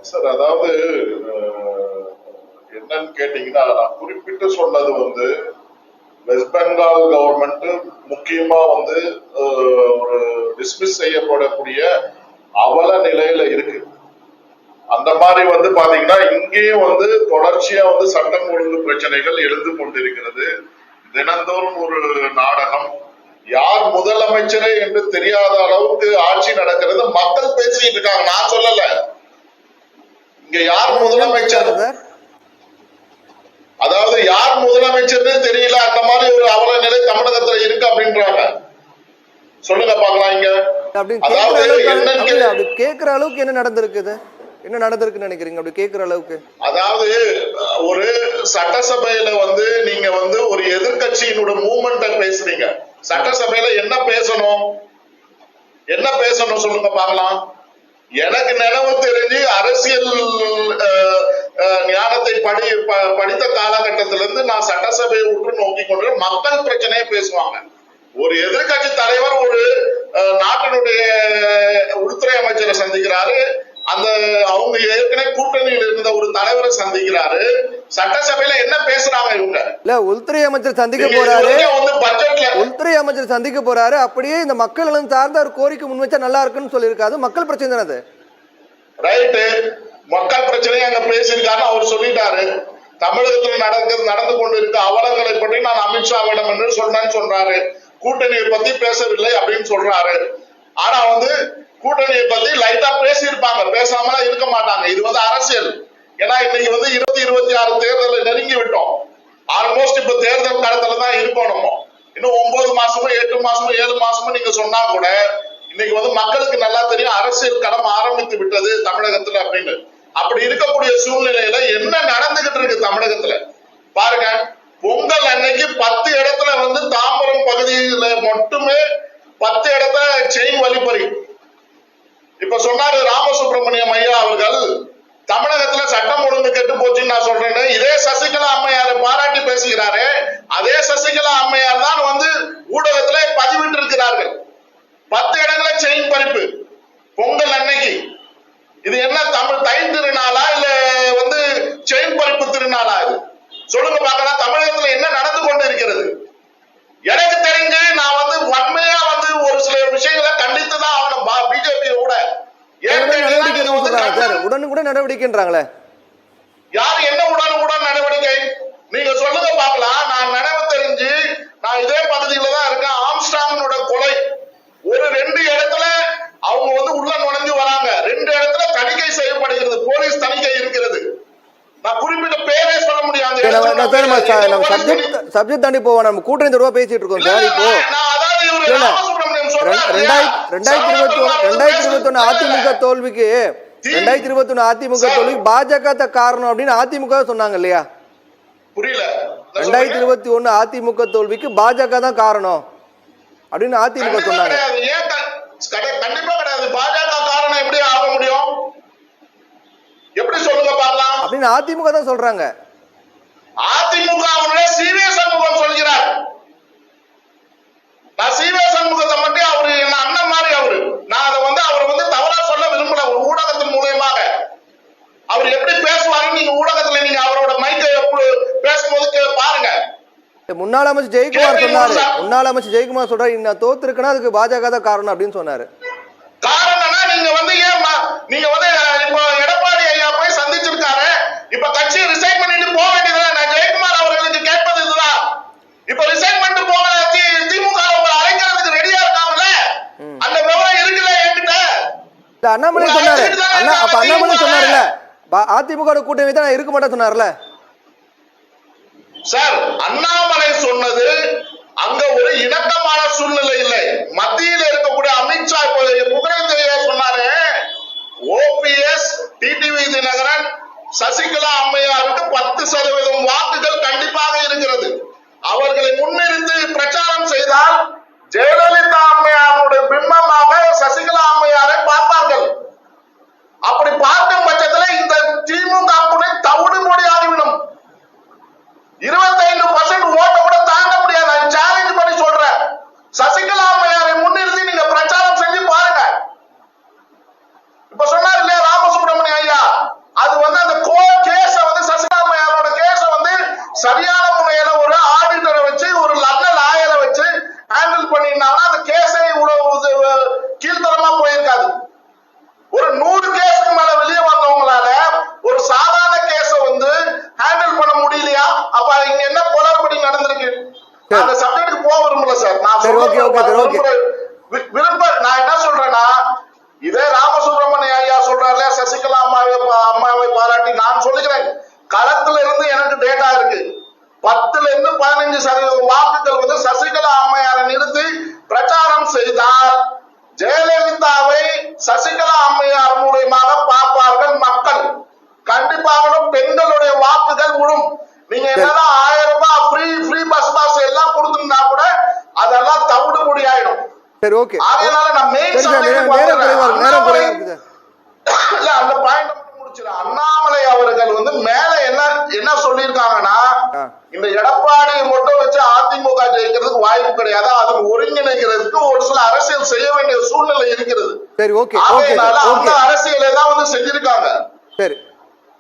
Sir அதாவது என்னன்னு கேட்டீங்கன்னா நான் குறிப்பிட்டு சொன்னது வந்து வெஸ்ட் பெங்கால் கவர்மெண்ட் முக்கியமா வந்து ஒரு டிஸ்மிஸ் செய்யப்படக்கூடிய அவல நிலையில இருக்கு. அந்த மாதிரி வந்து பாத்தீங்கன்னா இங்கேயும் வந்து தொடர்ச்சியா வந்து சட்டம் ஒழுங்கு பிரச்சனைகள் எழுந்து கொண்டிருக்கிறது. தினந்தோறும் ஒரு நாடகம். யார் முதலமைச்சரே என்று தெரியாத அளவுக்கு ஆட்சி நடக்கிறது. மக்கள் பேசிட்டு இருக்காங்க, நான் சொல்லல. இங்க யார் முதலமைச்சர், அதாவது யார் முதலமைச்சர்னு தெரியல, அந்த மாதிரி ஒரு அவல நிலை தமிழகத்துல இருக்கு அப்படின்றாங்க. சொல்லுங்க பாக்கலாம். இங்க அதாவது கேக்குற அளவுக்கு என்ன நடந்திருக்குது, என்ன நடந்திருக்குன்னு நினைக்கிறீங்க? அப்படி கேக்குற அளவுக்கு அதாவது ஒரு சட்டசபையில வந்து நீங்க வந்து ஒரு எதிர்கட்சியினோட மூவ்மெண்ட பேசுறீங்க. சட்டசபையில என்ன பேசணும், என்ன பேசணும் சொல்லுங்க பாக்கலாம். எனக்கு நினைவு தெரிஞ்சு அரசியல் ஞானத்தை படித்த காலகட்டத்திலிருந்து நான் சட்டசபையை உற்று நோக்கி கொண்டு மக்கள் பிரச்சனையை பேசுவாங்க. ஒரு எதிர்கட்சி தலைவர் ஒரு நாட்டினுடைய உள்துறை அமைச்சரை சந்திக்கிறாரு, அந்த அவங்க ஏற்கனவே கூட்டணியில் இருந்த ஒரு தலைவரை சந்திக்கிறாரு. சட்டசபையில என்ன பேசுறாங்க இவங்க? இல்ல, உள்துறை அமைச்சர் சந்திக்க போறாரு, உள்துறை அமைச்சர் சந்திக்க போறாரு. அப்படியே இந்த மக்கள் நலன் சார்ந்த ஒரு கோரிக்கை முன்வச்சா நல்லா இருக்குன்னு சொல்லியிருக்காது. மக்கள் பிரச்சனை தானே அது. ரைட்டு, மக்கள் பிரச்சனையை அங்க பேசியிருக்காரு, அவர் சொல்லிட்டாரு. தமிழகத்தில் நடந்து கொண்டு இருக்க அவலங்களை பற்றி நான் அமித்ஷாவிடம் என்று சொன்னேன்னு சொல்றாரு. கூட்டணியை பத்தி பேசவில்லை அப்படின்னு சொல்றாரு. ஆனா வந்து கூட்டணியை பத்தி லைட்டா பேசியிருப்பாங்க, பேசாமலாம் இருக்க மாட்டாங்க. இது வந்து அரசியல். ஏன்னா இன்னைக்கு வந்து 2026 தேர்தலை நெருங்கி விட்டோம். ஆல்மோஸ்ட் இப்ப தேர்தல் காலத்துல தான் இருக்கோம். நம்ம இன்னும் 9 மாசமும் 8 மாசமும் 7 மாசமும் நீங்க சொன்னா கூட இன்னைக்கு வந்து மக்களுக்கு நல்லா தெரியும் அரசியல் களம் ஆரம்பித்து விட்டது தமிழகத்துல அப்படின்னு. அப்படி இருக்கக்கூடிய சூழ்நிலையில என்ன நடந்துகிட்டு இருக்கு தமிழகத்துல பாருங்க. பொங்கல் அன்னைக்கு 10 இடத்துல வந்து தாம்பரம் பகுதியில மட்டுமே 10 இடத்துல செயின் வழிப்பறி. இப்ப சொன்னாரு ராமசுப்ரமணியம் ஐயா அவர்கள், தமிழகத்துல சட்டம் ஒழுங்கு கெட்டு போச்சுன்னு நான் சொல்றேன். இதே சசிகலா அம்மையாரை பாராட்டி பேசுகிறாரு. அதே சசிகலா அம்மையார் தான் வந்து ஊடகத்துல பதிவிட்டு இருக்கிறார்கள். 10 இடங்கள செயின் பறிப்பு பொங்கல் அன்னைக்கு. இது என்ன தமிழ் தை திருநாளா இல்ல வந்து செயின் பறிப்பு திருநாளா? இது சொல்லுங்க பார்க்கலாம். தமிழகத்துல என்ன நடந்து கொண்டு இருக்கிறது? எனக்கு தெரிஞ்சு நான் வந்து வன்மையா வந்து ஒரு சில விஷயங்களை கண்டித்துதான் ஆகணும். பிஜேபி கூட உடனுக்குடன் நடவடிக்கைன்றாங்களே. யார் என்ன உடனுக்குடன் நடவடிக்கை நீங்க சொல்லுங்க பார்க்கலாம். நான் நினைவு தெரிஞ்சு நான் இதே பகுதியில தான் இருக்கேன். ஆம்ஸ்ட்ராங்கோட கொலை ஒரு 2 இடத்துல அவங்க வந்து உள்ள நுழைஞ்சு வராங்க. 2 இடத்துல தணிக்கை செய்யப்படுகிறது, போலீஸ் தணிக்கை இருக்கிறது. நான் குறிப்பிட்ட பேரே சொல்ல முடியாது. சப்ஜெக்ட் தாண்டி போவோம். நம்ம கூட்டணி தொடர்பா பேசிட்டு இருக்கோம் சார். இப்போ 2021 அதிமுக தோல்விக்கு 2021 அதிமுக தோல்விக்கு பாஜக காரணம் அப்படின்னு அதிமுக சொன்னாங்க இல்லையா? புரியல. 2021 அதிமுக தோல்விக்கு பாஜக தான் காரணம் அப்படின்னு அதிமுக சொன்னாங்க. கண்டிப்பா கிடையாது. பாஜக காரணம் எப்படி ஆக முடியும்? எப்படி சொல்லுங்க பார்க்கலாம் அப்படின்னு அதிமுக தான் சொல்றாங்க. அதிமுக சிவே சண்முகம் சொல்கிறார். நான் சிவே சண்முகத்தை மட்டும் அவரு என்ன அண்ணன் மாதிரி அவரு. நான் அதை வந்து அவர் வந்து தவறா சொல்ல விரும்பல. ஒரு ஊடகத்தின் மூலமாக அவர் எப்படி பேசுவாருன்னு நீங்க ஊடகத்துல நீங்க அவரோட மைக்கை பேசும்போது பாருங்க. முன்னாள் அமைச்சர் ஜெயக்குமார் சொன்னாரு. முன்னாள் அமைச்சர் ஜெயக்குமார் சொல்றாரு, நான் தோத்து இருக்கேன்னா அதுக்கு பாஜக தான் காரணம் அப்படின்னு சொன்னாரு. காரணம்னா நீங்க வந்து ஏன் நீங்க வந்து இப்போ எடப்பாடி ஐயா போய் சந்திச்சிருக்காரு. இப்ப கட்சி ரிசைன் பண்ணிட்டு போக வேண்டியதுல நான் ஜெயக்குமார் அவர்களுக்கு கேட்பது இதுதான். இப்ப ரிசைன் பண்ணிட்டு போக திமுக அழைக்கிறதுக்கு ரெடியா இருக்காங்கல்ல, அந்த விவரம் இருக்குல்ல என்கிட்ட. அண்ணாமலை சொன்னாரு. அப்ப அண்ணாமலை சொன்னாருல்ல அதிமுக கூட்டணி தான் இருக்க மாட்டேன் சொன்னார்ல சார். அண்ணாமலை சொன்னது அங்க ஒரு இணக்கமான சூழ்நிலை இல்லை. மத்தியில் இருக்கக்கூடிய அமித்ஷா புகழேந்திர சொன்னாரு, ஓபிஎஸ் டிடிவி தினகரன் சசிகலா அம்மையாருக்கு 10% வாக்குகள் கண்டிப்பாக இருக்கிறது. அவர்களை முன்னிறுத்தி பிரச்சாரம் செய்தால் ஜெயலலிதா அம்மையாருடைய பிம்பமாக சசிகலா அம்மையாரை பார்ப்பார்கள். அப்படி பார்க்கும் பட்சத்தில் இந்த திமுக தவிடு மொழியாகிவிடும். 25% ஓட்ட கூட தாண்ட முடியாது. நான் சேலஞ்ச் பண்ணி சொல்றேன். சசிகலா அம்மையாரை முன்னிறுத்தி நீங்க பிரச்சாரம் செஞ்சு பாருங்க. சரியான முறையில ஒரு ஆடிட்டரை வச்சு ஒரு நல்ல லாயரை வச்சு ஹேண்டில் பண்ணிருந்தாங்கன்னா அந்த கேஸே இவ்வளவு கீழ்த்தரமா போயிருக்காது. ஒரு 100 கேஸுக்கு மேல வெளியே வந்தவங்களால ஒரு சாதாரண கேஸ வந்து ஹேண்டில் பண்ண முடியலையா? அப்ப இங்க என்ன குளறுபடி நடந்திருக்கு? அந்த சப்ஜெக்டுக்கு போக விரும்பல சார். நான் நான் என்ன சொல்றேன்னா, இதே ராமசுப்ரமணிய ஐயா சொல்றாருல, சசிகலா அம்மாவை பாராட்டி நான் சொல்லுகிறேன், களத்துல இருந்து எனக்கு டேட்டா இருக்கு. 10ல இருந்து 15% வாக்குகள் வந்து சசிகலா அம்மையாரை நிறுத்தி பிரச்சாரம் செய்தால் ஜெயலலிதாவை சசிகலா அம்மையார் மூலியமாக பார்ப்பார்கள் மக்கள். கண்டிப்பாக பெண்களுடைய வாக்குகள் விடும். நீங்க என்னதான் 1000 ரூபாய் ஃப்ரீ பஸ் பாஸ் எல்லாம் கொடுத்துருந்தா கூட அதெல்லாம் தவிடுபடி ஆயிடும். சரி, ஓகே. அதனால நான் மெயின் அந்த பாயிண்ட் முடிச்சிடலாம். அண்ணாமலை அவர்கள் வந்து மேல என்ன சொல்லியிருக்காங்கன்னா, இந்த எடப்பாடியை மட்டும் வச்சு அதிமுக ஜெயிக்கிறதுக்கு வாய்ப்பு கிடையாது, அது ஒருங்கிணைக்கிறதுக்கு ஒரு சில அரசியல் செய்ய வேண்டிய சூழ்நிலை இருக்கிறது. சரி, ஓகே. அதனால அந்த அரசியலை தான் வந்து செஞ்சிருக்காங்க. சரி.